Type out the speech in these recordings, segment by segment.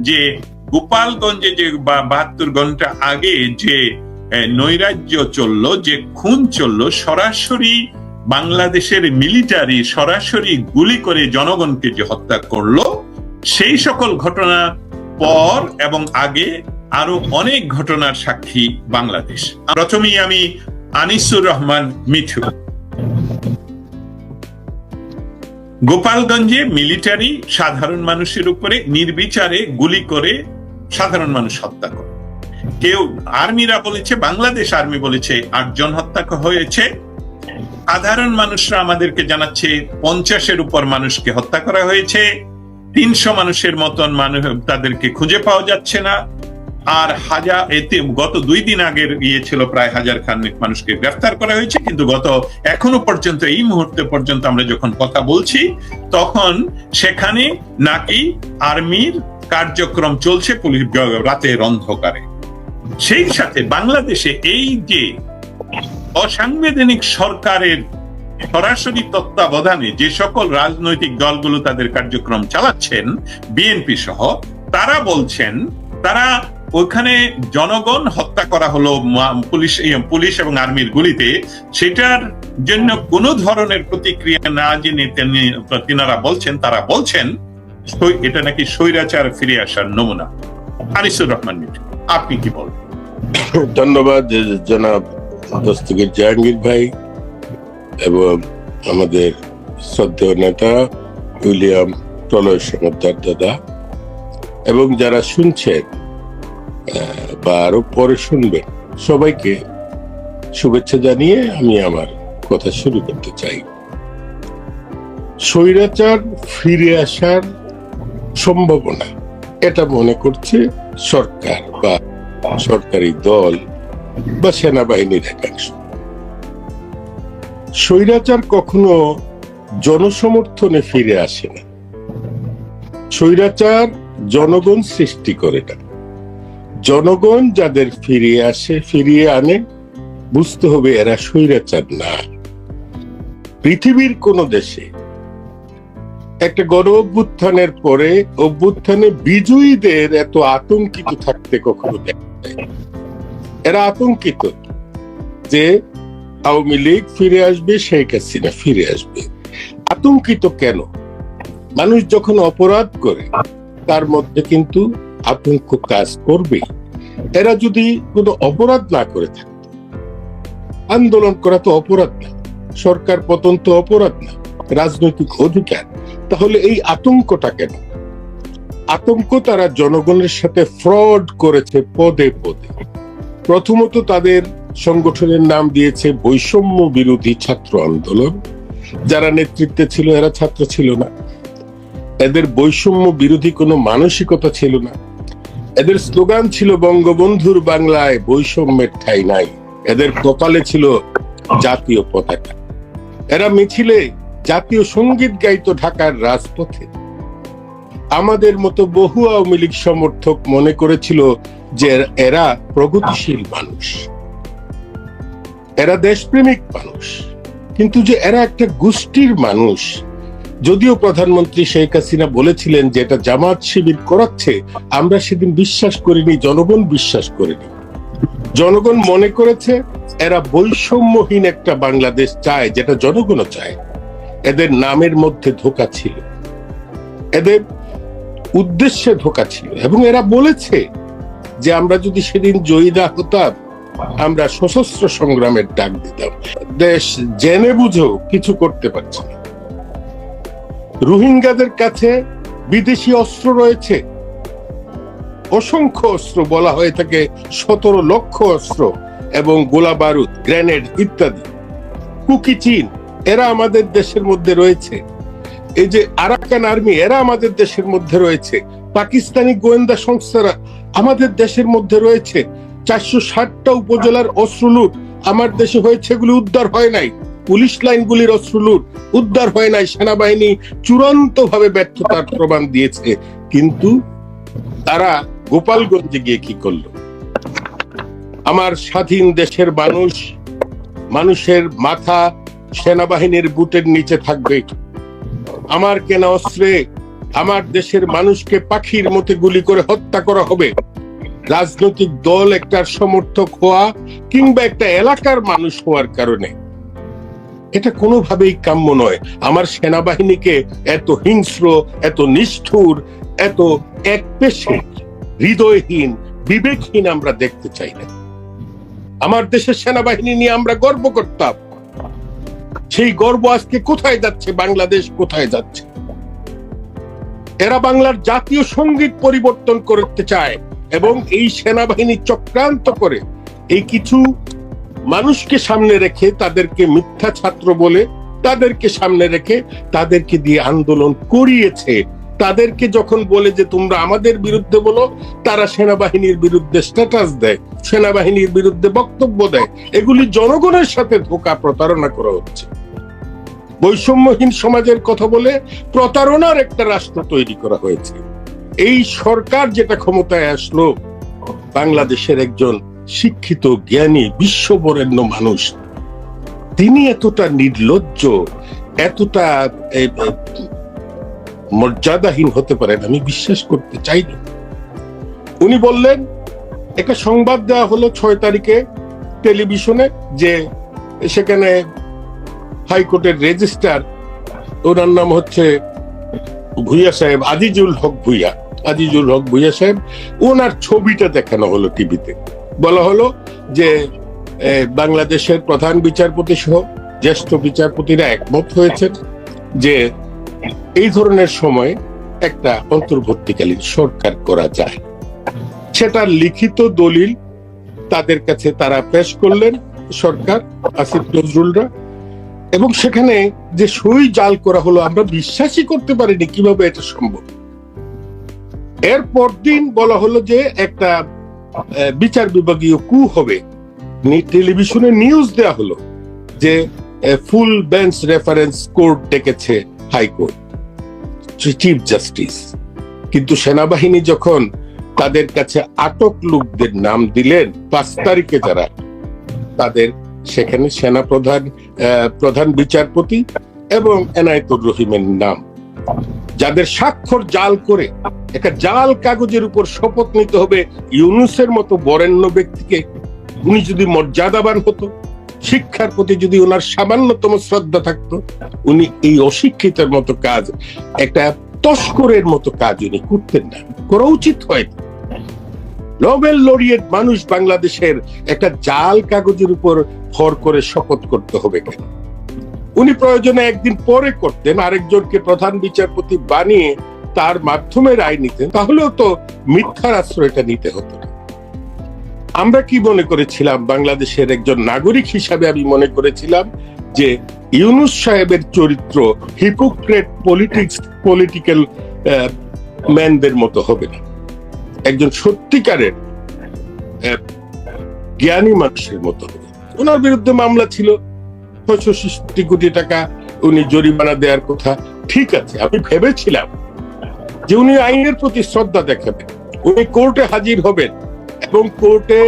যে গোপালগঞ্জে যে 72 ঘন্টা আগে যে নৈরাজ্য চললো, যে খুন চললো, সরাসরি বাংলাদেশের মিলিটারি সরাসরি গুলি করে জনগণকে যে হত্যা করলো, সেই সকল ঘটনা পর এবং আগে আরো অনেক ঘটনার সাক্ষী বাংলাদেশ। প্রথমেই আমি আনিসুর রহমান মিঠু। গোপালগঞ্জে মিলিটারি সাধারণ মানুষের উপরে নির্বিচারে গুলি করে সাধারণ মানুষ হত্যা করে। কেউ আর্মিরা বলেছে, বাংলাদেশ আর্মি বলেছে 8 জন হত্যা হয়েছে। সাধারণ মানুষরা আমাদেরকে জানাচ্ছে 50-এর উপর মানুষকে হত্যা করা হয়েছে। 300 মানুষের মতন মানুষ তাদেরকে খুঁজে পাওয়া যাচ্ছে না। আর গত 2 দিন আগের ছিল প্রায় 1000 খানেক মানুষকে গ্রেফতার করা হয়েছে। কিন্তু এখনো পর্যন্ত, এই মুহূর্তে পর্যন্ত আমরা যখন কথা বলছি, তখন সেখানে নাকি আর্মির কার্যক্রম চলছে পুলিশ রাতের অন্ধকারে। সেই সাথে বাংলাদেশে এই যে অসাংবিধানিক সরকারের সরাসরি তত্ত্বাবধানে যে সকল রাজনৈতিক দলগুলো তাদের কার্যক্রম চালাচ্ছেন, বিএনপি সহ, তারা বলছেন তারা ওখানে জনগণ হত্যা করা হলো পুলিশ এবং আর্মির গুলিতে, সেটার জন্য কোনো ধরনের প্রতিক্রিয়া না জেনে তারা বলছেন এটা নাকি স্বৈরাচার ফিরে আসার নমুনা। আনিসুর রহমান মিঠু, আপনি কি বলেন? ধন্যবাদ জনাব দস্তগীর জাহাঙ্গীর ভাই এবং আমাদের শ্রদ্ধেয় নেতা উইলিয়াম প্রলয় সমদ্দার দাদা, এবং যারা শুনছেন বা আরো পরে শুনবেন, সবাইকে শুভেচ্ছা জানিয়ে আমি আমার কথা শুরু করতে চাই। স্বৈরাচার ফিরে আসার সম্ভাবনা এটা মনে করছে সরকার বা সরকারি দল বা সেনাবাহিনীর একাংশ। স্বৈরাচার কখনো জনসমর্থনে ফিরে আসে না। স্বৈরাচার জনগণ সৃষ্টি করে না। জনগণ যাদের ফিরিয়ে আনে, বুঝতে হবে এরা স্বৈরাচার না। পৃথিবীর কোন দেশে একটা গণ অভ্যুত্থানের পরে অভ্যুত্থানে বিজয়ীদের এত আতঙ্কিত থাকতে কখনো দেখা যায় না। এরা আতঙ্কিত যে আওয়ামী লীগ ফিরে আসবে, শেখ হাসিনা ফিরে আসবে। আতঙ্কিত কেন? মানুষ যখন অপরাধ করে তার মধ্যে কিন্তু আতঙ্ক কাজ করবে। এরা যদি কোনো অপরাধ না করে থাকে, আন্দোলন করা তো অপরাধ না, সরকার পতন তো অপরাধ না, রাজনৈতিক অধিকার, তাহলে এই আতঙ্কটা কেন? আতঙ্ক তারা জনগণের সাথে ফ্রড করেছে পদে পদে। প্রথমত তাদের সংগঠনের নাম দিয়েছে বৈষম্য বিরোধী ছাত্র আন্দোলন। যারা নেতৃত্বে ছিল এরা ছাত্র ছিল না। এদের বৈষম্য বিরোধী কোনো মানসিকতা ছিল না। এদের স্লোগান ছিল বঙ্গবন্ধুর বাংলায় বৈষম্যের ঠাঁই নাই। এদের কপালে ছিল জাতীয় পতাকা। এরা মিছিলে জাতীয় সঙ্গীত গাইতো ঢাকার রাজপথে। আমাদের মতো বহু আওয়ামী লীগ সমর্থক মনে করেছিল যে এরা প্রগতিশীল মানুষ, এরা দেশপ্রেমিক মানুষ, কিন্তু যে এরা একটা গোষ্ঠীর মানুষ। যদিও প্রধানমন্ত্রী শেখ হাসিনা বলেছিলেন যে এটা জামাত শিবির করাচ্ছে, আমরা সেদিন বিশ্বাস করিনি, জনগণ বিশ্বাস করেনি। জনগণ মনে করেছে এরা বৈষম্যহীন একটা বাংলাদেশ চায়, যেটা জনগণও চায়। এদের নামের মধ্যে ধোঁকা ছিল, এদের উদ্দেশ্যে ধোঁকা ছিল, এবং এরা বলেছে যে আমরা যদি সেদিন জয়ী না হতাম, আমরা সশস্ত্র সংগ্রামের ডাক দিতাম। দেশ জেনে বুঝেও কিছু করতে পারছে না। রোহিঙ্গাদের কাছে বিদেশি অস্ত্র রয়েছে, অসংখ্য অস্ত্র, বলা হয়ে থাকে 17 লক্ষ অস্ত্র এবং গোলা বারুদ, গ্রেনেড ইত্যাদি। কুকি চীন, এরা আমাদের দেশের মধ্যে রয়েছে। এই যে আরাকান আর্মি, এরা আমাদের দেশের মধ্যে রয়েছে। পাকিস্তানি গোয়েন্দা সংস্থারা আমাদের দেশের মধ্যে রয়েছে। 460টা উপজেলার অস্ত্র লুট আমার দেশে হয়েছে, এগুলি উদ্ধার হয় নাই। পুলিশ লাইনগুলির অস্ত্র লুট উদ্ধার হয় নাই। সেনাবাহিনী চূড়ান্ত ভাবে ব্যর্থতার প্রমাণ দিয়েছে। কিন্তু তারা গোপালগঞ্জে গিয়ে কি করলো? আমার স্বাধীন দেশের মানুষের মাথা সেনাবাহিনীর বুটের নিচে থাকবে। আমার কেনা অস্ত্রে আমার দেশের মানুষকে পাখির মতো গুলি করে হত্যা করা হবে, রাজনৈতিক দল একটার সমর্থক হওয়া কিংবা একটা এলাকার মানুষ হওয়ার কারণে, এটা কোনোভাবেই কাম্য নয়। আমার সেনাবাহিনীকে এত হিংস্র, এত নিষ্ঠুর, এত একপেশে, হৃদয়হীন, বিবেকহীন আমরা দেখতে চাই না। আমার দেশের সেনাবাহিনী নিয়ে আমরা গর্ব করতাম, সেই গর্ব আজকে কোথায় যাচ্ছে? বাংলাদেশ কোথায় যাচ্ছে? এরা বাংলার জাতীয় সঙ্গীত পরিবর্তন করতে চায় এবং এই সেনাবাহিনী চক্রান্ত করে এই কিছু মানুষকে সামনে রেখে, তাদেরকে মিথ্যা ছাত্র বলে তাদেরকে সামনে রেখে তাদেরকে দিয়ে আন্দোলন করিয়েছে। তাদেরকে যখন বলে যে তোমরা আমাদের বিরুদ্ধে বলো, তারা সেনাবাহিনীর বিরুদ্ধে স্ট্যাটাস দেয়, সেনাবাহিনীর বিরুদ্ধে বক্তব্য দেয়। এগুলি জনগণের সাথে ধোঁকা, প্রতারণা করা হচ্ছে। বৈষম্যহীন সমাজের কথা বলে প্রতারণার একটা রাষ্ট্র তৈরি করা হয়েছে। এই সরকার যেটা ক্ষমতায় আসলো, বাংলাদেশের একজন শিক্ষিত, জ্ঞানী, বিশ্ববরেণ্য মানুষ, তিনি এতটা নির্লজ্জ, এতটা মর্যাদাহীন হতে পারেন আমি বিশ্বাস করতে চাইনি। উনি বললেন, একটা সংবাদ দেওয়া হলো 6 তারিখে টেলিভিশনে, যে সেখানে হাইকোর্টের রেজিস্ট্রার, ওনার নাম হচ্ছে ভুইয়া সাহেব, আজিজুল হক ভুইয়া সাহেব, ওনার ছবিটা দেখানো হলো টিভিতে। বলা হলো যে বাংলাদেশের প্রধান বিচারপতি সহ জ্যেষ্ঠ বিচারপতিরা একমত হয়েছেন যে এই ধরনের সময় একটা অন্তর্বর্তীকালীন সরকার করা যায়। সেটার লিখিত দলিল তাদের কাছে তারা পেশ করলেন, সরকার, আসিফ নজরুলরা, এবং সেখানে যে সই জাল করা হলো, আমরা বিশ্বাসই করতে পারিনি কিভাবে এটা সম্ভব। এর পরদিন বলা হলো যে একটা বিচার বিভাগীয় কু হবে, টেলিভিশনে নিউজ দেয়া হলো যে ফুল বেঞ্চ রেফারেন্স কোর্ট ডেকেছে হাইকোর্ট, চিফ জাস্টিস। কিন্তু সেনাবাহিনী যখন তাদের কাছে আটক লোকদের নাম দিলেন 5 তারিখে, যারা তাদের সেখানে সেনা প্রধান বিচারপতি এবং এনায়েতুর রহিমের নাম, যাদের স্বাক্ষর জাল করে একটা জাল কাগজের উপর শপথ নিতে হবে ইউনূসের মতো বরেণ্য ব্যক্তিকে। উনি যদি মর্যাদাবান হতো, শিক্ষার প্রতি যদি ওনার সামান্যতম শ্রদ্ধা থাকতো, উনি এই অশিক্ষিতের মতো কাজ, একটা তস্করের মতো কাজ উনি করতেন না, করা উচিত হয়। নোবেল লরিয়েট মানুষ বাংলাদেশের একটা জাল কাগজের উপর ভর করে শপথ করতে হবে কেন? উনি প্রয়োজনে একদিন পরে করতেন, আরেকজনকে প্রধান বিচারপতি বানিয়ে তার মাধ্যমে রায় নিতেন, তাহলেও তো মিথ্যার আশ্রয়টা নিতে হতো না। আমরা কি মনে করেছিলাম, বাংলাদেশের একজন নাগরিক হিসাবে আমি মনে করেছিলাম যে ইউনূস সাহেবের চরিত্র হিপোক্রেট পলিটিক্যাল ম্যানদের মতো হবে না, একজন সত্যিকারের জ্ঞানী মানুষের মতো হবে। ওনার বিরুদ্ধে মামলা ছিল 65 কোটি টাকা উনি জরিমানা দেওয়ার কথা, ঠিক আছে। আমি ভেবেছিলাম যে উনি আইনের প্রতি শ্রদ্ধা দেখাবেন, উনি কোর্টে হাজির হবেন এবং কোর্টে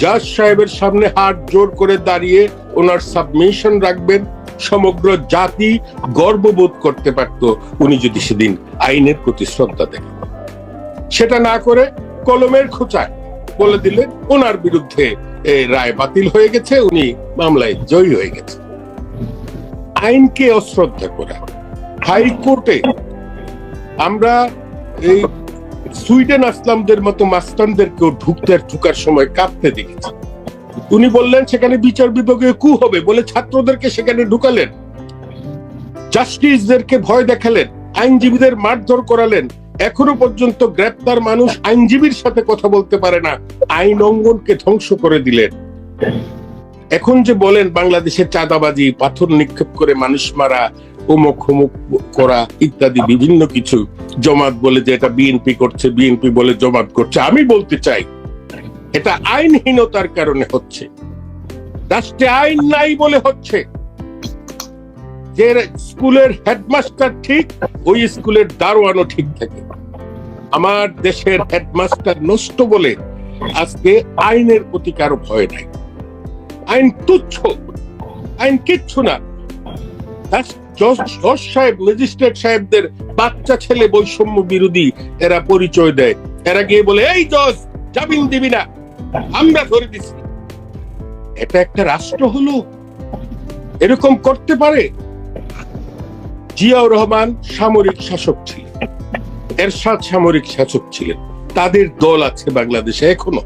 জাজ সাহেবের সামনে হাত জোর করে দাঁড়িয়ে ওনার সাবমিশন রাখবেন। সমগ্র জাতি গর্ববোধ করতে পারত উনি যদি সেদিন আইনের প্রতি শ্রদ্ধা দেখেন। সেটা না করে কলমের খোঁচায় বলে দিলেন ওনার বিরুদ্ধে রায় বাতিল হয়ে গেছে, উনি মামলায় জয়ী হয়ে গেছে। আইনকে অশ্রদ্ধা করা। হাইকোর্টে আমরা এই সুইডেন আসলামদের মতো মাস্তানদেরকেও ঢুকার সময় কাঁপতে দেখেছি। উনি বললেন সেখানে বিচার বিভাগীয় কু হবে বলে ছাত্রদেরকে সেখানে ঢুকালেন, জাস্টিসদেরকে ভয় দেখালেন, আইনজীবীদের মারধর করালেন। এখনো পর্যন্ত গ্রেপ্তার মানুষ আইনজীবীর সাথে কথা বলতে পারে না, আইন অঙ্গনকে ধ্বংস করে দিলেন। এখন যে বলেন বাংলাদেশে চাঁদাবাজি, পাথর নিক্ষেপ করে মানুষ মারা, অমুক হুমুক করা ইত্যাদি বিভিন্ন কিছু, জমাত বলে যে এটা বিএনপি করছে, বিএনপি বলে জমাত করছে, আমি বলতে চাই এটা আইনহীনতার কারণে হচ্ছে, রাষ্ট্রে আইন নাই বলে হচ্ছে। যে স্কুলের হেডমাস্টার ঠিক, ওই স্কুলের দারোয়ানও ঠিক থাকে। আমার দেশের হেডমাস্টার নষ্ট বলে আজকে আইনের প্রতি কারো ভয় নাই। আইন তুচ্ছ, আইন কিচ্ছু না। জজ সাহেব, ম্যাজিস্ট্রেট সাহেবদের বাচ্চা ছেলে বৈষম্য বিরোধী এরা পরিচয় দেয়। এরা গিয়ে বলে, এই জজ জামিন দিবি না, আমরা ধরে দিছি। এটা একটা রাষ্ট্র হলো? এরকম করতে পারে? জিয়াউর রহমান সামরিক শাসক ছিলেন, এরশাদ সামরিক শাসক ছিলেন, তাদের দল আছে বাংলাদেশে এখনো।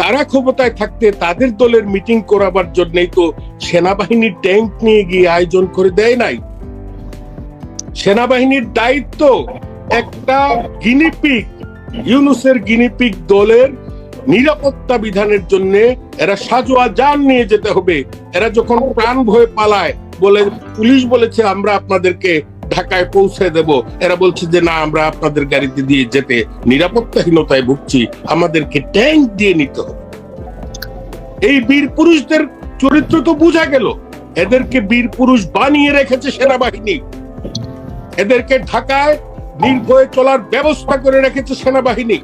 তারা ক্ষমতায় থাকতে তাদের দলের মিটিং করাবার জন্যই তো সেনাবাহিনীর ট্যাঙ্ক নিয়ে গিয়ে আয়োজন করে দেয় নাই। সেনাবাহিনীর দায়িত্ব একটা গিনিপিগ, ইউনূসের গিনিপিগ দলের নিরাপত্তা বিধানের জন্য এরা সাজোয়া যান নিয়ে যেতে হবে। এরা যখন প্রাণ ভয়ে পালায়, বলে পুলিশ বলেছে আমরা আপনাদেরকে ঢাকায় পৌঁছে দেব, এরা বলছে যে না, আমরা আপনাদের গাড়িতে দিয়ে যেতে নিরাপত্তাহীনতায় ভুগছি, আমাদেরকে ট্যাঙ্ক দিয়ে নিতে হবে। এই বীর পুরুষদের চরিত্র তো বোঝা গেল। এদেরকে বীর পুরুষ বানিয়ে রেখেছে সেনাবাহিনী, এদেরকে ঢাকায় নির্ভয়ে চলার ব্যবস্থা করে রেখেছে সেনাবাহিনী,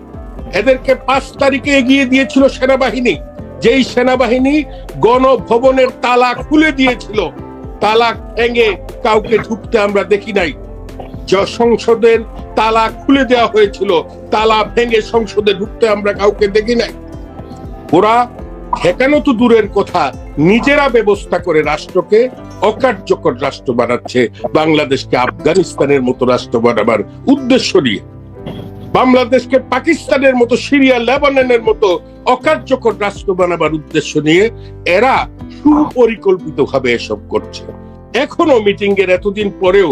এদেরকে 5 তারিখে এগিয়ে দিয়েছিল সেনাবাহিনী, যেই সেনাবাহিনী গণভবনের তালা খুলে দিয়েছিল। তালা ভেঙে কাউকে ঢুকতে আমরা দেখি নাই। সংসদের তালা খুলে দেওয়া হয়েছিল, তালা ভেঙে সংসদে ঢুকতে আমরা কাউকে দেখি নাই। ওরা ঠেকানো তো দূরের কথা, নিজেরা ব্যবস্থা করে রাষ্ট্রকে অকার্যকর রাষ্ট্র বানাচ্ছে, বাংলাদেশকে আফগানিস্তানের মতো রাষ্ট্র বানাবার উদ্দেশ্য নিয়ে, বাংলাদেশকে পাকিস্তানের মতো, সিরিয়া লেবাননের মতো অকার্যকর রাষ্ট্র বানাবার উদ্দেশ্য নিয়ে এরা সুপরিকল্পিত ভাবে এসব করছে। এখনো মিটিং এর এতদিন পরেও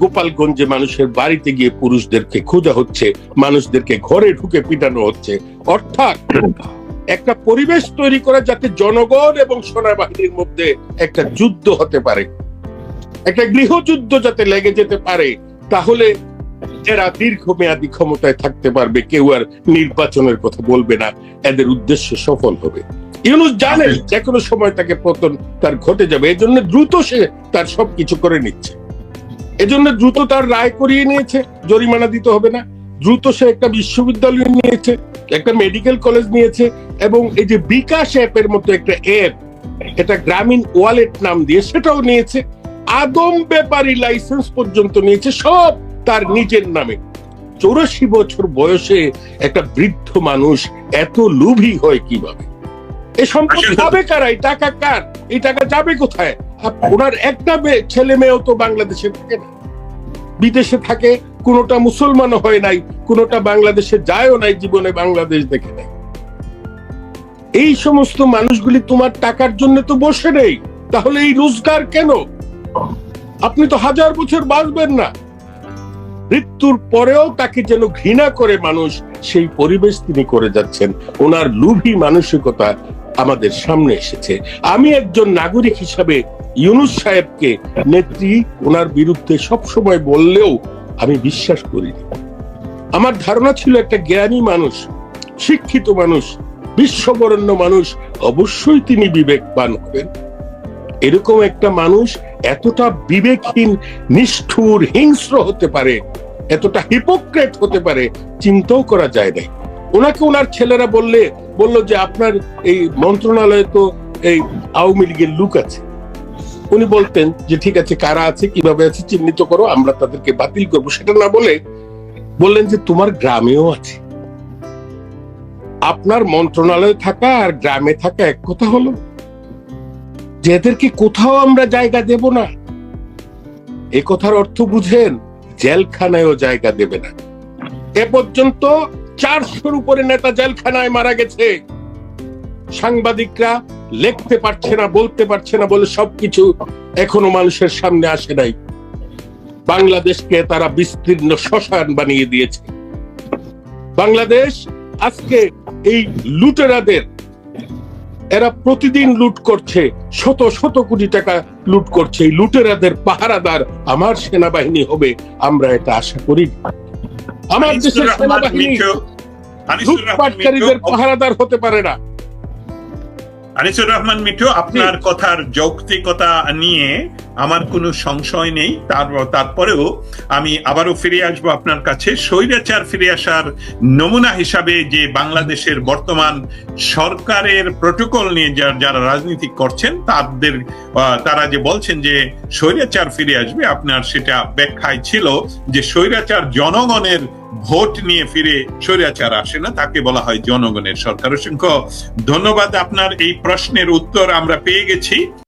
গোপালগঞ্জে মানুষের বাড়িতে গিয়ে পুরুষদেরকে খোঁজা হচ্ছে, মানুষদেরকে ঘরে ঢুকে পিটানো হচ্ছে। অর্থাৎ একটা পরিবেশ তৈরি করা যাতে জনগণ এবং সেনাবাহিনীর মধ্যে একটা যুদ্ধ হতে পারে, একটা গৃহযুদ্ধ যাতে লেগে যেতে পারে, তাহলে এরা দীর্ঘমেয়াদী ক্ষমতায় থাকতে পারবে, কেউ আর নির্বাচনের কথা বলবে না, এদের উদ্দেশ্য সফল হবে। ইউনূস জানে যে কোনো সময় তাকে পতন তার ঘটে যাবে, এজন্য দ্রুত সে তার সবকিছু করে নিচ্ছে, এজন্য দ্রুত তার রায় করিয়ে নিয়েছে, জরিমানা দিতে হবে না। দ্রুত সে একটা বিশ্ববিদ্যালয় নিয়েছে, একটা মেডিকেল কলেজ নিয়েছে, এবং এই যে বিকাশ অ্যাপের মতো একটা অ্যাপ, এটা গ্রামীণ ওয়ালেট নাম দিয়ে সেটাও নিয়েছে, আদম ব্যাপারী লাইসেন্স পর্যন্ত নিয়েছে, সব তার নিজের নামে। 84 বছর বয়সে একটা বৃদ্ধ মানুষ এত লোভী হয় কিভাবে? এই সম্পদ যাবে কারা? এই টাকা কার? এই টাকা যাবে কোথায়? ওনার একটা ছেলে মেয়েও তো বাংলাদেশে থাকে না, বিদেশে থাকে, কোনোটা মুসলমানও হয় নাই, কোনোটা বাংলাদেশে যায়ও নাই, জীবনে বাংলাদেশ দেখে নাই। এই সমস্ত মানুষগুলি তোমার টাকার জন্য তো বসে নেই, তাহলে এই রোজগার কেন? আপনি তো 1000 বছর বাঁচবেন না। মৃত্যুর পরেও তাকে যেন ঘৃণা করে মানুষ, সেই পরিবেশ তিনি করে যাচ্ছেন। ওনার লোভী মানসিকতা আমাদের সামনে এসেছে। আমি একজন নাগরিক হিসাবে ইউনূস সাহেবকে নেত্রী ওনার বিরুদ্ধে সবসময় বললেও আমি বিশ্বাস করিনি। আমার ধারণা ছিল একটা জ্ঞানী মানুষ, শিক্ষিত মানুষ, বিশ্ববরেণ্য মানুষ, অবশ্যই তিনি বিবেকবান হবেন। এরকম একটা মানুষ এতটা বিবেকহীন, নিষ্ঠুর, হিংস্র হতে পারে, এতটা হিপোক্রেট হতে পারে, চিন্তাও করা যায় না। ওনাকে ওনার ছেলেরা বললো যে আপনার এই মন্ত্রণালয়ে তো এই আওয়ামী লীগের লোক আছে। উনি বলতেন যে ঠিক আছে, কারা আছে, কিভাবে আছে চিহ্নিত করো, আমরা তাদেরকে বাতিল করবো। সেটা না বলে বললেন যে তোমার গ্রামেও আছে। আপনার মন্ত্রণালয়ে থাকা আর গ্রামে থাকা এক কথা হলো? যে এদেরকে কোথাও আমরা জায়গা দেব না, এ কথার অর্থ বুঝেন? জেলখানায়ও জায়গা দেবে না। এ পর্যন্ত 400-র উপরে নেতা জেলখানায় মারা গেছে। সাংবাদিকরা লিখতে পারছে না, বলতে পারছে না বলে সবকিছু এখনো মানুষের সামনে আসে নাই। বাংলাদেশকে তারা বিস্তীর্ণ শ্মশান বানিয়ে দিয়েছে। বাংলাদেশ আজকে এই লুটেরাদের, এরা প্রতিদিন লুট করছে, শত শত কোটি টাকা লুট করছে। এই লুটেরাদের পাহারাদার আমার সেনাবাহিনী হবে, আমরা এটা আশা করি। আমার দেশের সেনাবাহিনী লুটপাটকারীদের পাহারাদার হতে পারে না। আনিসুর রহমান মিঠু, আপনার কথার যৌক্তিকতা নিয়ে আমার কোনো সংশয় নেই। তারপরেও আমি আবারও ফিরে আসবো আপনার কাছে। স্বৈরাচার ফিরে আসার নমুনা হিসাবে যে বাংলাদেশের বর্তমান সরকারের প্রটোকল নিয়ে যারা রাজনীতি করছেন তারা যে বলছেন যে স্বৈরাচার ফিরে আসবে, আপনার সেটা ব্যাখ্যায় ছিল যে স্বৈরাচার জনগণের ভোট নিয়ে ফিরে স্বৈরাচার আসে না, তাকে বলা হয় জনগণের সরকার। অসংখ্য ধন্যবাদ। আপনার এই প্রশ্নের উত্তর আমরা পেয়ে গেছি।